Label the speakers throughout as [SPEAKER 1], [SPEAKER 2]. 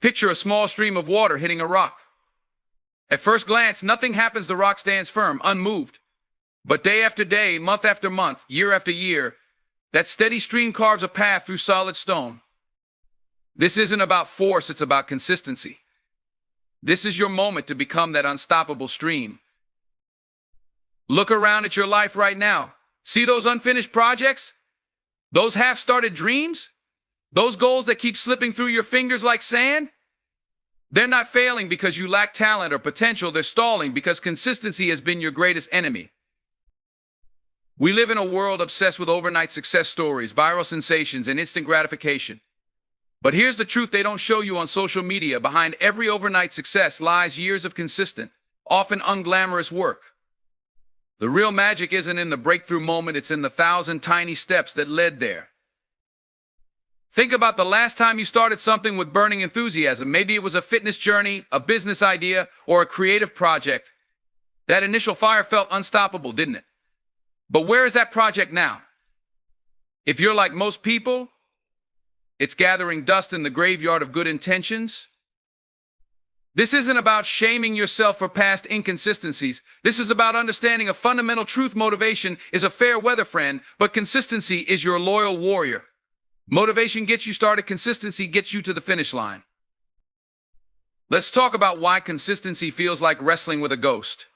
[SPEAKER 1] Picture a small stream of water hitting a rock. At first glance, nothing happens. The rock stands firm, unmoved. But day after day, month after month, year after year, that steady stream carves a path through solid stone. This isn't about force, it's about consistency. This is your moment to become that unstoppable stream. Look around at your life right now. See those unfinished projects? Those half-started dreams? Those goals that keep slipping through your fingers like sand? They're not failing because you lack talent or potential. They're stalling because consistency has been your greatest enemy. We live in a world obsessed with overnight success stories, viral sensations, and instant gratification. But here's the truth they don't show you on social media. Behind every overnight success lies years of consistent, often unglamorous work. The real magic isn't in the breakthrough moment, it's in the 1,000 tiny steps that led there. Think about the last time you started something with burning enthusiasm. Maybe it was a fitness journey, a business idea, or a creative project. That initial fire felt unstoppable, didn't it? But where is that project now? If you're like most people, it's gathering dust in the graveyard of good intentions. This isn't about shaming yourself for past inconsistencies. This is about understanding a fundamental truth. Motivation is a fair weather friend, but consistency is your loyal warrior. Motivation gets you started, consistency gets you to the finish line. Let's talk about why consistency feels like wrestling with a ghost.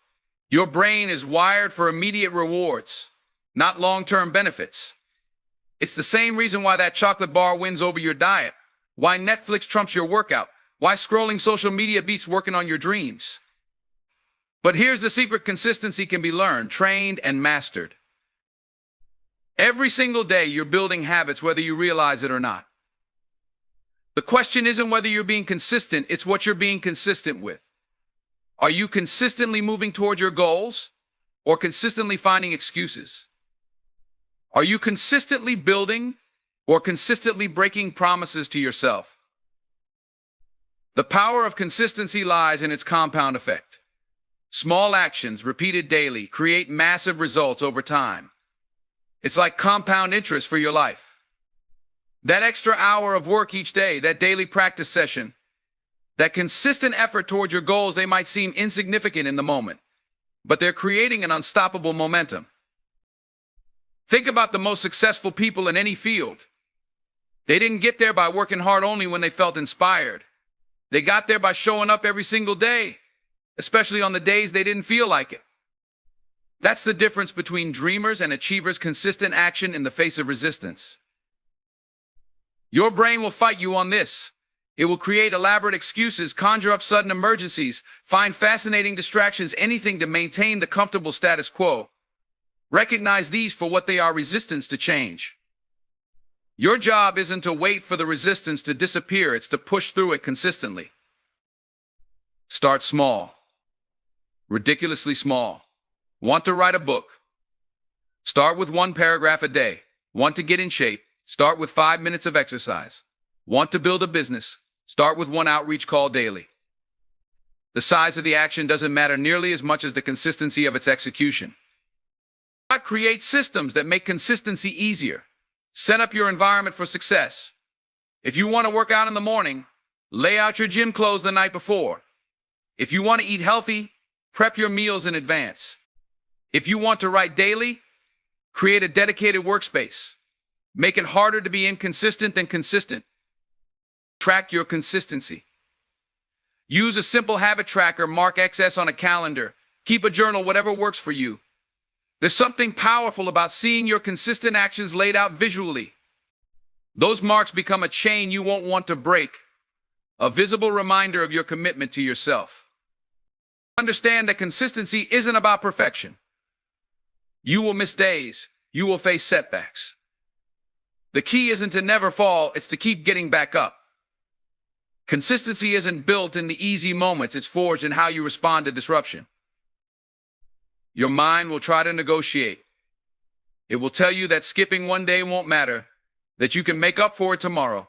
[SPEAKER 1] Your brain is wired for immediate rewards, not long-term benefits. It's the same reason why that chocolate bar wins over your diet, why Netflix trumps your workout, why scrolling social media beats working on your dreams. But here's the secret: consistency can be learned, trained, and mastered. Every single day you're building habits, whether you realize it or not. The question isn't whether you're being consistent, it's what you're being consistent with. Are you consistently moving toward your goals or consistently finding excuses? Are you consistently building or consistently breaking promises to yourself? The power of consistency lies in its compound effect. Small actions, repeated daily, create massive results over time. It's like compound interest for your life. That extra hour of work each day, that daily practice session, that consistent effort toward your goals, they might seem insignificant in the moment, but they're creating an unstoppable momentum. Think about the most successful people in any field. They didn't get there by working hard only when they felt inspired. They got there by showing up every single day, especially on the days they didn't feel like it. That's the difference between dreamers and achievers: consistent action in the face of resistance. Your brain will fight you on this. It will create elaborate excuses, conjure up sudden emergencies, find fascinating distractions, anything to maintain the comfortable status quo. Recognize these for what they are: resistance to change. Your job isn't to wait for the resistance to disappear, it's to push through it consistently. Start small. Ridiculously small. Want to write a book? Start with 1 paragraph a day. Want to get in shape? Start with 5 minutes of exercise. Want to build a business? Start with 1 outreach call daily. The size of the action doesn't matter nearly as much as the consistency of its execution. Create systems that make consistency easier. Set up your environment for success. If you want to work out in the morning, lay out your gym clothes the night before. If you want to eat healthy, prep your meals in advance. If you want to write daily, create a dedicated workspace. Make it harder to be inconsistent than consistent. Track your consistency. Use a simple habit tracker, mark XS on a calendar. Keep a journal, whatever works for you. There's something powerful about seeing your consistent actions laid out visually. Those marks become a chain you won't want to break, a visible reminder of your commitment to yourself. Understand that consistency isn't about perfection. You will miss days. You will face setbacks. The key isn't to never fall, it's to keep getting back up. Consistency isn't built in the easy moments, it's forged in how you respond to disruption. Your mind will try to negotiate. It will tell you that skipping one day won't matter, that you can make up for it tomorrow,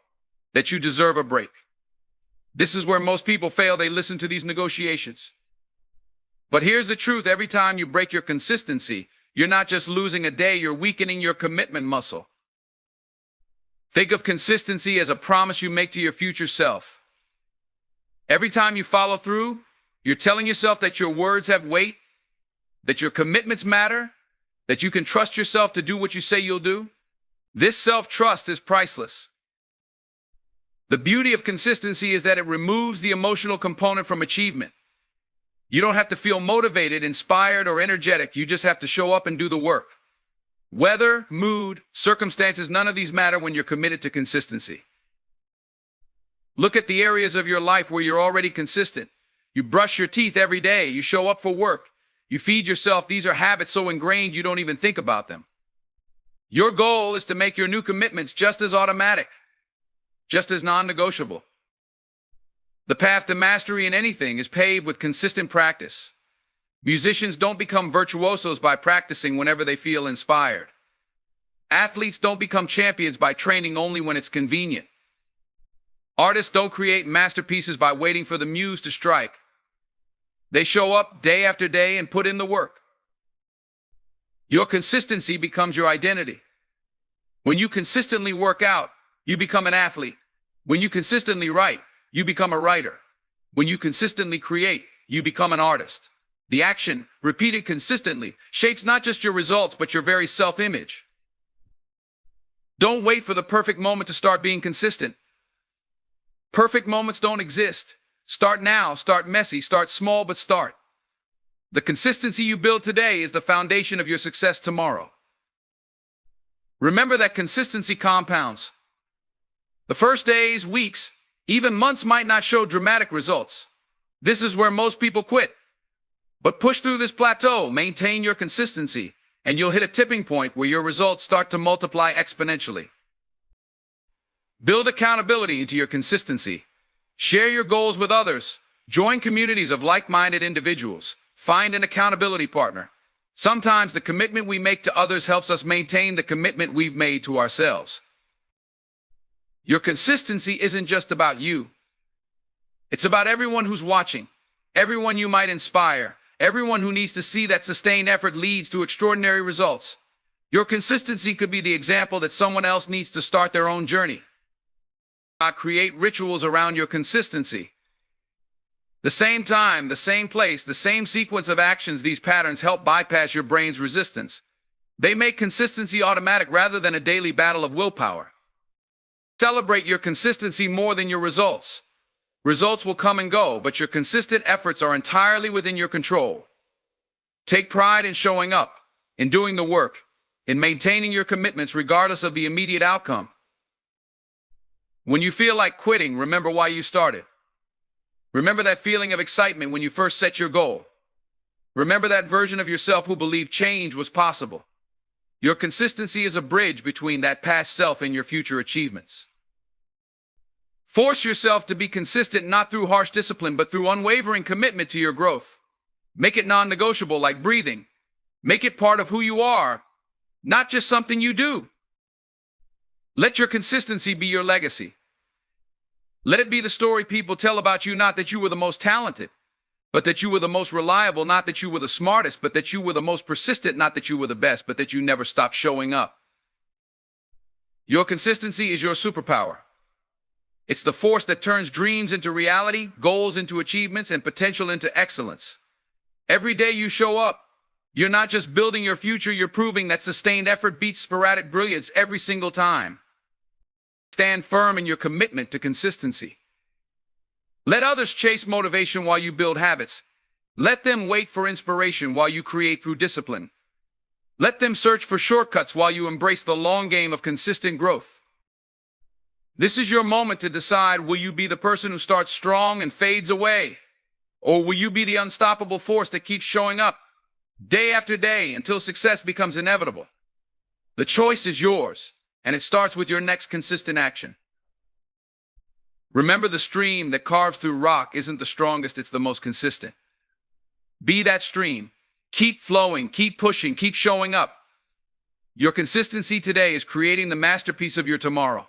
[SPEAKER 1] that you deserve a break. This is where most people fail. They listen to these negotiations. But here's the truth: every time you break your consistency, you're not just losing a day, you're weakening your commitment muscle. Think of consistency as a promise you make to your future self. Every time you follow through, you're telling yourself that your words have weight, that your commitments matter, that you can trust yourself to do what you say you'll do. This self-trust is priceless. The beauty of consistency is that it removes the emotional component from achievement. You don't have to feel motivated, inspired, or energetic. You just have to show up and do the work. Weather, mood, circumstances, none of these matter when you're committed to consistency. Look at the areas of your life where you're already consistent. You brush your teeth every day. You show up for work. You feed yourself. These are habits so ingrained you don't even think about them. Your goal is to make your new commitments just as automatic, just as non-negotiable. The path to mastery in anything is paved with consistent practice. Musicians don't become virtuosos by practicing whenever they feel inspired. Athletes don't become champions by training only when it's convenient. Artists don't create masterpieces by waiting for the muse to strike. They show up day after day and put in the work. Your consistency becomes your identity. When you consistently work out, you become an athlete. When you consistently write, you become a writer. When you consistently create, you become an artist. The action, repeated consistently, shapes not just your results, but your very self-image. Don't wait for the perfect moment to start being consistent. Perfect moments don't exist. Start now, start messy, start small, but start. The consistency you build today is the foundation of your success tomorrow. Remember that consistency compounds. The first days, weeks, even months might not show dramatic results. This is where most people quit. But push through this plateau, maintain your consistency, and you'll hit a tipping point where your results start to multiply exponentially. Build accountability into your consistency. Share your goals with others. Join communities of like-minded individuals. Find an accountability partner. Sometimes the commitment we make to others helps us maintain the commitment we've made to ourselves. Your consistency isn't just about you. It's about everyone who's watching, everyone you might inspire, everyone who needs to see that sustained effort leads to extraordinary results. Your consistency could be the example that someone else needs to start their own journey. Create rituals around your consistency. The same time, the same place, the same sequence of actions, these patterns help bypass your brain's resistance. They make consistency automatic rather than a daily battle of willpower. Celebrate your consistency more than your results. Results will come and go, but your consistent efforts are entirely within your control. Take pride in showing up, in doing the work, in maintaining your commitments regardless of the immediate outcome. When you feel like quitting, remember why you started. Remember that feeling of excitement when you first set your goal. Remember that version of yourself who believed change was possible. Your consistency is a bridge between that past self and your future achievements. Force yourself to be consistent not through harsh discipline, but through unwavering commitment to your growth. Make it non-negotiable like breathing. Make it part of who you are, not just something you do. Let your consistency be your legacy. Let it be the story people tell about you, not that you were the most talented, but that you were the most reliable, not that you were the smartest, but that you were the most persistent, not that you were the best, but that you never stopped showing up. Your consistency is your superpower. It's the force that turns dreams into reality, goals into achievements, and potential into excellence. Every day you show up, you're not just building your future, you're proving that sustained effort beats sporadic brilliance every single time. Stand firm in your commitment to consistency. Let others chase motivation while you build habits. Let them wait for inspiration while you create through discipline. Let them search for shortcuts while you embrace the long game of consistent growth. This is your moment to decide, will you be the person who starts strong and fades away? Or will you be the unstoppable force that keeps showing up day after day until success becomes inevitable? The choice is yours, and it starts with your next consistent action. Remember, the stream that carves through rock isn't the strongest, it's the most consistent. Be that stream. Keep flowing, keep pushing, keep showing up. Your consistency today is creating the masterpiece of your tomorrow.